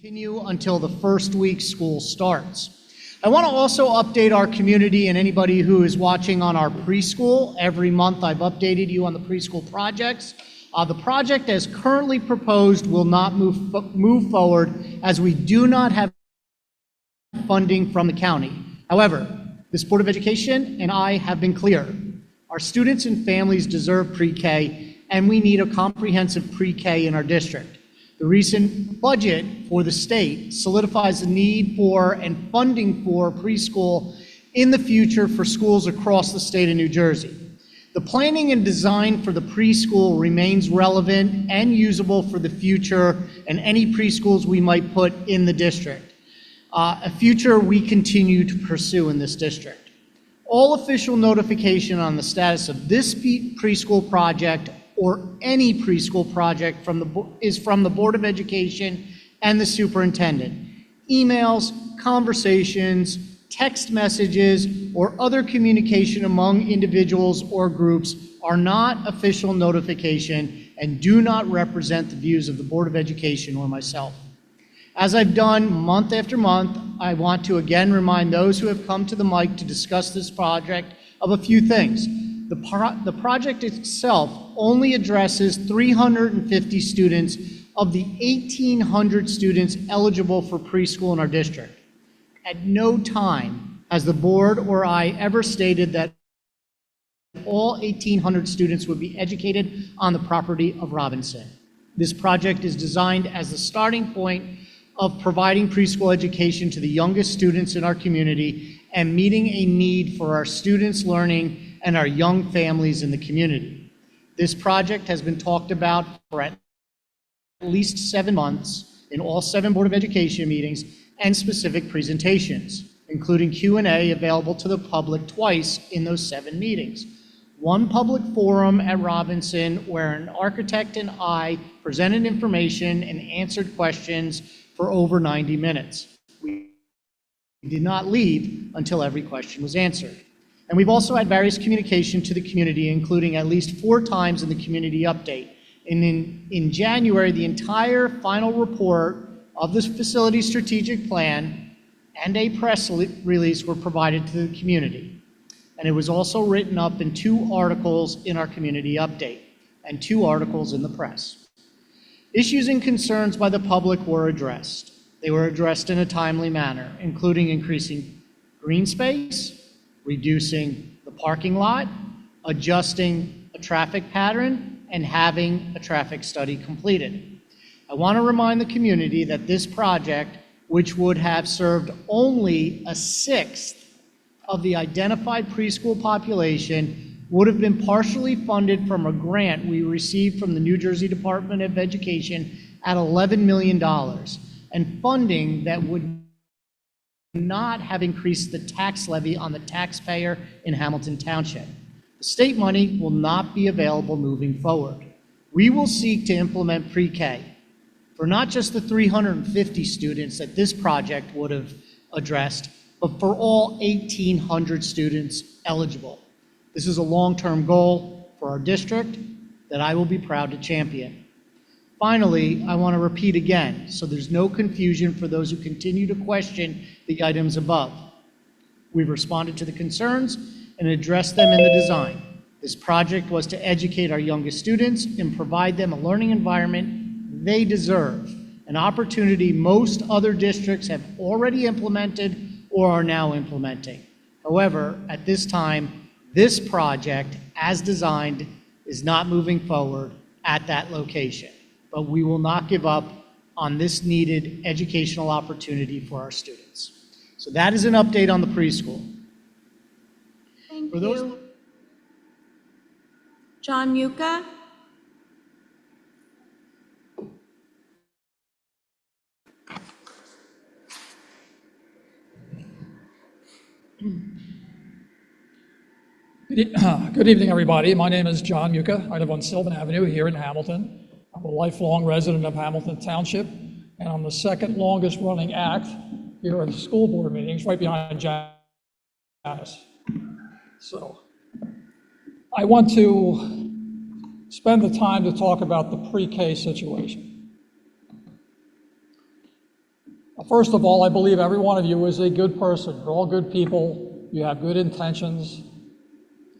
Continue until the first week school starts. I want to also update our community and anybody who is watching on our preschool. Every month I've updated you on the preschool projects. The project as currently proposed will not move forward as we do not have funding from the county. However, this Board of Education and I have been clear. Our students and families deserve pre-K, and we need a comprehensive pre-K in our district. The recent budget for the state solidifies the need for and funding for preschool in the future for schools across the state of New Jersey. The planning and design for the preschool remains relevant and usable for the future and any preschools we might put in the district, a future we continue to pursue in this district. All official notification on the status of this preschool project or any preschool project is from the Board of Education and the Superintendent. Emails, conversations, text messages, or other communication among individuals or groups are not official notification and do not represent the views of the Board of Education or myself. As I've done month after month, I want to again remind those who have come to the mic to discuss this project of a few things. The project itself only addresses 350 students of the 1,800 students eligible for preschool in our district. At no time has the board or I ever stated that all 1,800 students would be educated on the property of Robinson. This project is designed as the starting point of providing preschool education to the youngest students in our community and meeting a need for our students' learning and our young families in the community. This project has been talked about for at least 7 months in all 7 Board of Education meetings and specific presentations, including Q&A available to the public twice in those 7 meetings. One public forum at Robinson where an architect and I presented information and answered questions for over 90 minutes. We did not leave until every question was answered. And we've also had various communication to the community, including at least 4 times in the community update. And in January, the entire final report of this facility strategic plan and a press release were provided to the community. And it was also written up in 2 articles in our community update and 2 articles in the press. Issues and concerns by the public were addressed. They were addressed in a timely manner, including increasing green space, reducing the parking lot, adjusting a traffic pattern, and having a traffic study completed. I want to remind the community that this project, which would have served only a 1/6 of the identified preschool population, would have been partially funded from a grant we received from the New Jersey Department of Education at $11 million, and funding that would not have increased the tax levy on the taxpayer in Hamilton Township. The state money will not be available moving forward. We will seek to implement pre-K for not just the 350 students that this project would have addressed, but for all 1,800 students eligible. This is a long-term goal for our district that I will be proud to champion. Finally, I want to repeat again, so there's no confusion for those who continue to question the items above. We've responded to the concerns and addressed them in the design. This project was to educate our youngest students and provide them a learning environment they deserve, an opportunity most other districts have already implemented or are now implementing. However, at this time, this project, as designed, is not moving forward at that location. But we will not give up on this needed educational opportunity for our students. So that is an update on the preschool. Thank you. John Muka. Good evening, everybody. My name is John Muka. I live on Sylvan Avenue here in Hamilton. I'm a lifelong resident of Hamilton Township, and I'm the 2nd longest running act here at the school board meetings, right behind Janice. So I want to spend the time to talk about the pre-K situation. First of all, I believe every one of you is a good person. You're all good people. You have good intentions.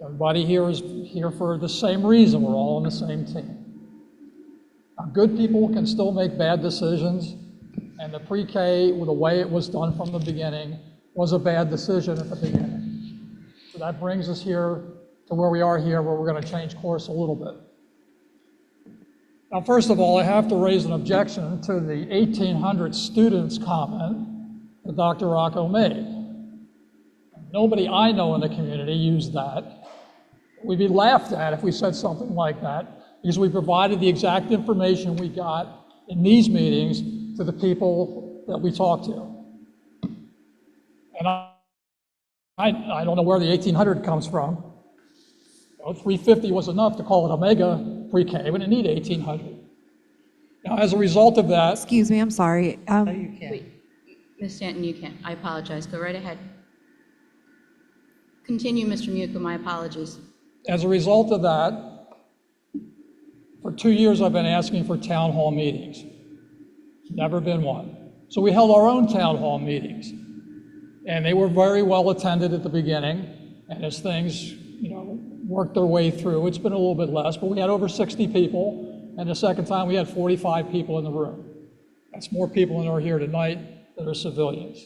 Everybody here is here for the same reason. We're all on the same team. Now, good people can still make bad decisions, and the pre-K, the way it was done from the beginning, was a bad decision at the beginning. So that brings us here to where we are here, where we're going to change course a little bit. Now, first of all, I have to raise an objection to the 1,800 students comment that Dr. Rocco made. Nobody I know in the community used that. We'd be laughed at if we said something like that, because we provided the exact information we got in these meetings to the people that we talked to. And I don't know where the 1,800 comes from. 350 was enough to call it a mega pre-K. We didn't need 1,800. Now, as a result of that... Excuse me, I'm sorry. No, you can't. Wait, Ms. Stanton, you can't. I apologize. Go right ahead. Continue, Mr. Muka. My apologies. As a result of that, for 2 years I've been asking for town hall meetings. Never been one. So we held our own town hall meetings. And they were very well attended at the beginning. And as things, worked their way through, it's been a little bit less, but we had over 60 people. And the second time we had 45 people in the room. That's more people than are here tonight that are civilians.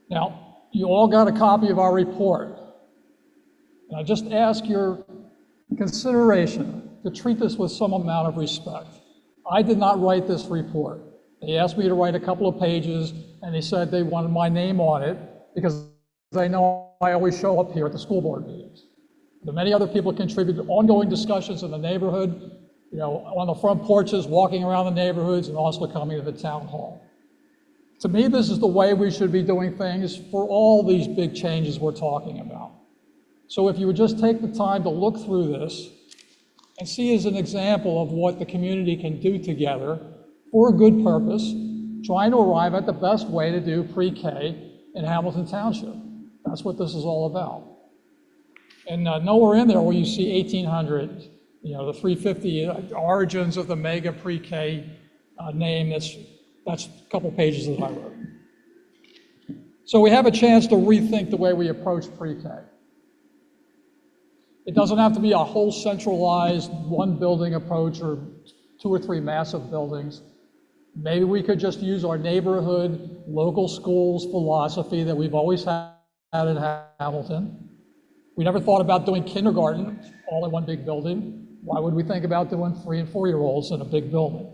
Now, you all got a copy of our report. And I just ask your consideration to treat this with some amount of respect. I did not write this report. They asked me to write a couple of pages, and they said they wanted my name on it because they know I always show up here at the school board meetings. But many other people contributed to ongoing discussions in the neighborhood, on the front porches, walking around the neighborhoods, and also coming to the town hall. To me, this is the way we should be doing things for all these big changes we're talking about. So if you would just take the time to look through this and see as an example of what the community can do together for a good purpose, trying to arrive at the best way to do pre-K in Hamilton Township. That's what this is all about. And nowhere in there will you see 1,800, the 350 origins of the mega pre-K name. That's a couple pages that I wrote. So we have a chance to rethink the way we approach pre-K. It doesn't have to be a whole centralized one building approach or 2 or 3 massive buildings. Maybe we could just use our neighborhood, local schools philosophy that we've always had in Hamilton. We never thought about doing kindergarten all in one big building. Why would we think about doing 3- and 4-year-olds in a big building?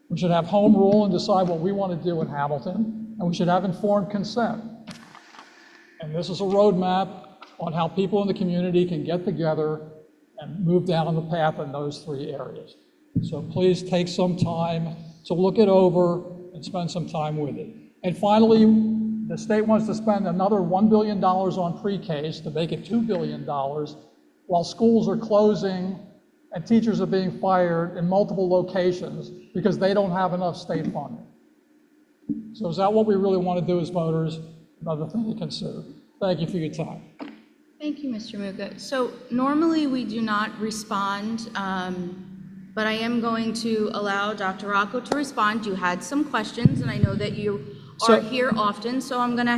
We should have home rule and decide what we want to do in Hamilton, and we should have informed consent. And this is a roadmap on how people in the community can get together and move down the path in those 3 areas. So please take some time to look it over and spend some time with it. And finally, the state wants to spend another $1 billion on pre-Ks to make it $2 billion while schools are closing and teachers are being fired in multiple locations because they don't have enough state funding. So is that what we really want to do as voters? Another thing to consider. Thank you for your time. Thank you, Mr. Muka. So normally we do not respond, but I am going to allow Dr. Rocco to respond. You had some questions, and I know that you are here often, so I'm going to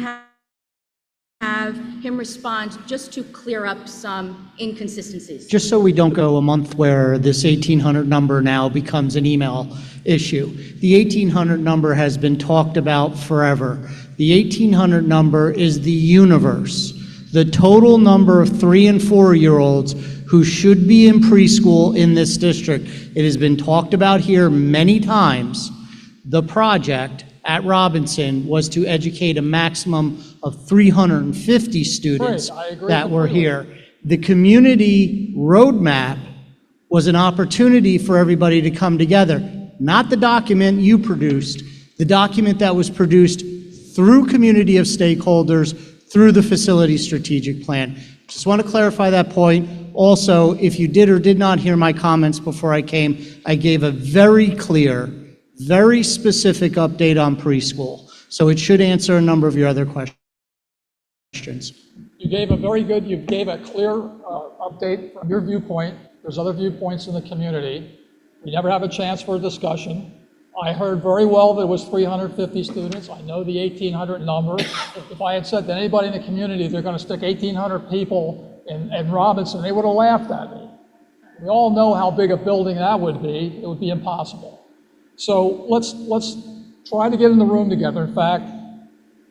have him respond just to clear up some inconsistencies. Just so we don't go a month where this 1,800 number now becomes an email issue. The 1,800 number has been talked about forever. The 1,800 number is the universe, the total number of 3- and 4-year-olds who should be in preschool in this district. It has been talked about here many times. The project at Robinson was to educate a maximum of 350 students that were here. The community roadmap was an opportunity for everybody to come together, not the document you produced, the document that was produced through community of stakeholders, through the facility strategic plan. Just want to clarify that point. Also, if you did or did not hear my comments before I came, I gave a very clear, very specific update on preschool. So it should answer a number of your other questions. You gave a clear update from your viewpoint. There's other viewpoints in the community. We never have a chance for a discussion. I heard very well there was 350 students. I know the 1,800 number. If I had said to anybody in the community they're going to stick 1,800 people in Robinson, they would have laughed at me. We all know how big a building that would be. It would be impossible. So let's try to get in the room together. In fact,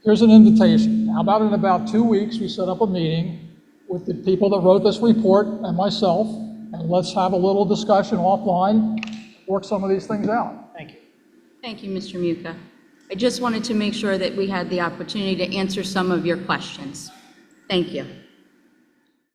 here's an invitation. How about in about 2 weeks, we set up a meeting with the people that wrote this report and myself, and let's have a little discussion offline, work some of these things out. Thank you. Thank you, Mr. Muka. I just wanted to make sure that we had the opportunity to answer some of your questions. Thank you.